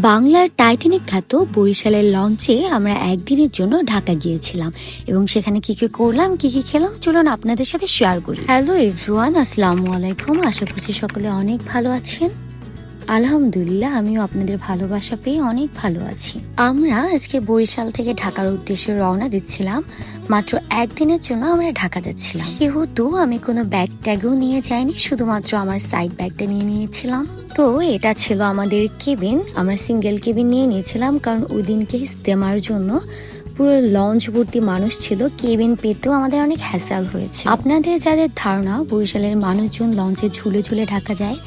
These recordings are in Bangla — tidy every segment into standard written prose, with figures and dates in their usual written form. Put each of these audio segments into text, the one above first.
বাংলার টাইটানিক খ্যাত বরিশালের লঞ্চে আমরা একদিনের জন্য ঢাকা গিয়েছিলাম এবং সেখানে কি কি করলাম কি কি খেলাম চলুন আপনাদের সাথে শেয়ার করি। হ্যালো এভরিওয়ান, আসসালামু আলাইকুম। আশা করছি সকলে অনেক ভালো আছেন। আলহামদুলিল্লাহ, আমিও আপনাদের ভালোবাসা পেয়ে অনেক ভালো আছি। আমরা আজকে বরিশাল থেকে ঢাকার উদ্দেশ্যে রওনা দিচ্ছিলাম। মাত্র একদিনের জন্য আমরা ঢাকা যাচ্ছিলাম, সেহেতু আমি কোনো ব্যাগ ট্যাগও নিয়ে যাইনি, শুধুমাত্র আমার সাইড ব্যাগটা নিয়ে নিয়েছিলাম। তো এটা ছিল আমাদের কেবিন, আমরা সিঙ্গেল কেবিন নিয়ে নিয়েছিলাম কারণ ওই দিনকে ইস্তেমার জন্য পুরো লঞ্চ ভর্তি মানুষ ছিল, কেবিন পেতেও আমাদের অনেক হ্যাসেল হয়েছে। আপনাদের যাদের ধারণা বরিশালের মানুষজন লঞ্চে ঝুলে ঝুলে ঢাকা যায়,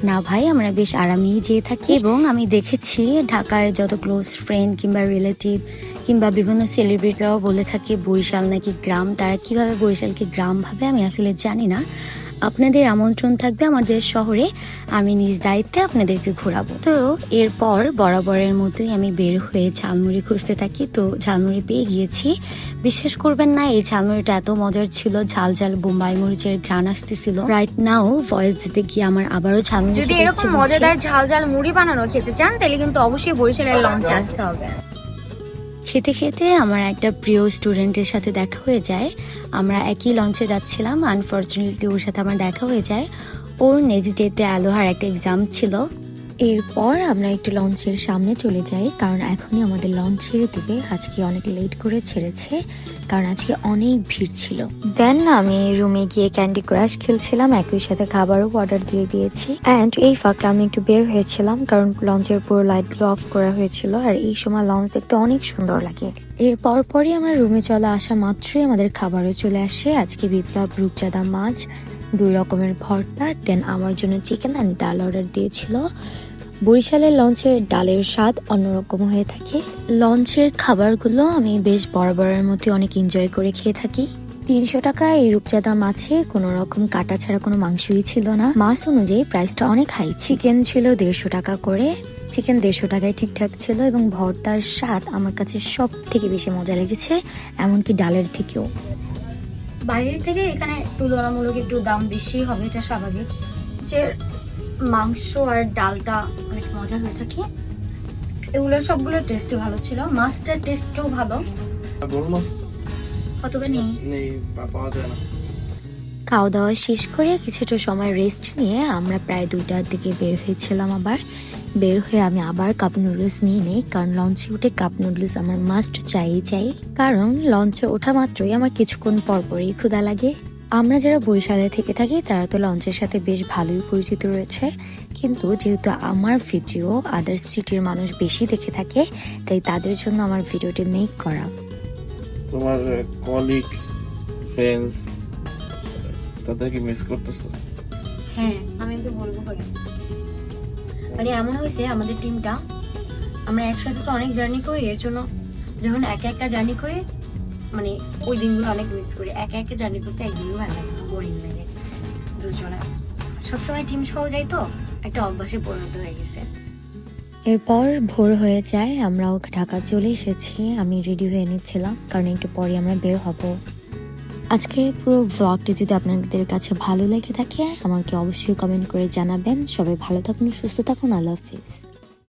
না ভাই, আমরা বেশ আরামেই যেয়ে থাকি। এবং আমি দেখেছি ঢাকার যত ক্লোজ ফ্রেন্ড কিংবা রিলেটিভ কিংবা বিভিন্ন সেলিব্রিটিরাও বলে থাকে বরিশাল নাকি গ্রাম। তারা কিভাবে বরিশালকে গ্রাম ভাবে আমি আসলে জানি না। আপনাদের আমন্ত্রণ থাকবে আমাদের শহরে, আমি নিজ দায়িত্বে আপনাদেরকে ঘোরাবো। তো এরপর বরাবরের মতোই আমি বের হয়ে ঝালমুড়ি খুঁজতে থাকি। তো ঝালমুড়ি পেয়ে গিয়েছি। বিশ্বাস করবেন না, এই ঝালমুড়িটা এত মজার ছিল, ঝাল ঝাল বোম্বাই মরিচের ঘ্রাণ আসতেছিল। রাইট নাও ভয়েস দিতে গিয়ে আমার আবারও ঝালমুড়ি। যদি এরকম মজাদার ঝাল ঝাল মুড়ি বানানো খেতে চান তাহলে কিন্তু অবশ্যই বরিশালের লঞ্চে আসতে হবে। খেতে খেতে আমার একটা প্রিয় স্টুডেন্টের সাথে দেখা হয়ে যায়। আমরা একই লঞ্চে যাচ্ছিলাম, আনফর্চুনেটলি ওর সাথে আমার দেখা হয়ে যায়। ওর নেক্সট ডেতে আলোহার একটা এক্সাম ছিল। এরপর আমরা একটু লঞ্চের সামনে চলে যাই কারণ এখনই আমাদের লঞ্চ ছেড়ে দিবে। আজকে অনেক লেট করে ছেড়েছে কারণ আজকে অনেক ভিড় ছিল। দেন আমি রুমে গিয়ে ক্যান্ডি ক্রাশ খেলছিলাম, একই সাথে খাবারও অর্ডার দিয়ে দিয়েছি। অ্যান্ড এই ফাঁকে আমি একটু বের হয়েছিলাম কারণ লঞ্চের পুরো লাইটগুলো অফ করা হয়েছিল আর এই সময় লঞ্চ দেখতে অনেক সুন্দর লাগে। এরপর পরই আমরা রুমে চলে আসা মাত্রই আমাদের খাবারও চলে আসে। আজকে বিপ্লব রূপচাঁদা মাছ, 2 রকমের ভর্তা, দেন আমার জন্য চিকেন অ্যান্ড ডাল অর্ডার দিয়েছিল। বরিশালের লঞ্চের ডালের স্বাদ অন্যরকম হয়ে থাকে। লঞ্চের খাবারগুলো আমি বেশ বরাবরের মতো অনেক এনজয় করে খেয়ে থাকি। 300 টাকা এই রূপচাঁদা মাছে কোনো রকম কাটা ছাড়া কোনো মাংসই ছিল না। মাছ অনুযায়ী প্রাইসটা অনেক হাই। চিকেন ছিল 150 টাকা করে, চিকেন 150 টাকায় ঠিকঠাক ছিল এবং ভর্তার স্বাদ আমার কাছে সব থেকে বেশি মজা লেগেছে, এমনকি ডালের থেকেও। বাইরের থেকে এখানে তুলনামূলক একটু দাম বেশি হবে, এটা স্বাভাবিক। যে মাংস আর ডালটা অনেক মজা হয়ে থাকে, এগুলো সবগুলো টেস্টই ভালো ছিল। মাছটার টেস্টও ভালো। কতটা নেই পাওয়া যায় না। খাওয়া দাওয়া শেষ করে কিছুটা সময় রেস্ট নিয়ে আমরা প্রায় 2টার দিকে বের হয়েছিলাম। আবার বের হয়ে আমি আবার কাপ নুডলস নিয়ে নেই কারণ লঞ্চে উঠে কাপ নুডলস আমার মাস্ট চাই, কারণ লঞ্চে ওঠা মাত্রই আমার কিছুক্ষণ পরপরই ক্ষুধা লাগে। আমরা যারা বরিশালে থেকে থাকি তারা তো লঞ্চের সাথে বেশ ভালোই পরিচিত রয়েছে, কিন্তু যেহেতু আমার ভিডিও আদার্স সিটির মানুষ বেশি দেখে থাকে, তাই তাদের জন্য আমার ভিডিওটি মেক করা। তোমার কলিগ ফ্রেন্ডস তাদেরকে মিস করতেছো? হ্যাঁ, আমি তো বলবো করে। মানে এমন হয়েছে আমাদের টিমটা, আমরা একসাথে তো অনেক জার্নি করি, এর জন্য যখন একা একা জার্নি করি মানে ওই দিনগুলো অনেক মিস করি। একা একা জার্নি করতে একদিনও ভালো লাগে না, বোরিং লাগে। দুজনে সবসময় টিম সহ যাই তো একটা অভ্যাসে পরিণত হয়ে গেছে। এরপর ভোর হয়ে যায়, আমরাও ঢাকা চলে এসেছি। আমি রেডি হয়ে নিচ্ছিলাম কারণ একটু পরে আমরা বের হব। আজকে পুরো ভ্লগটি যদি আপনাদের কাছে ভালো লেগে থাকে আমাকে অবশ্যই কমেন্ট করে জানাবেন। সবাই ভালো থাকুন, সুস্থ থাকুন, আল্লাহ হাফিজ।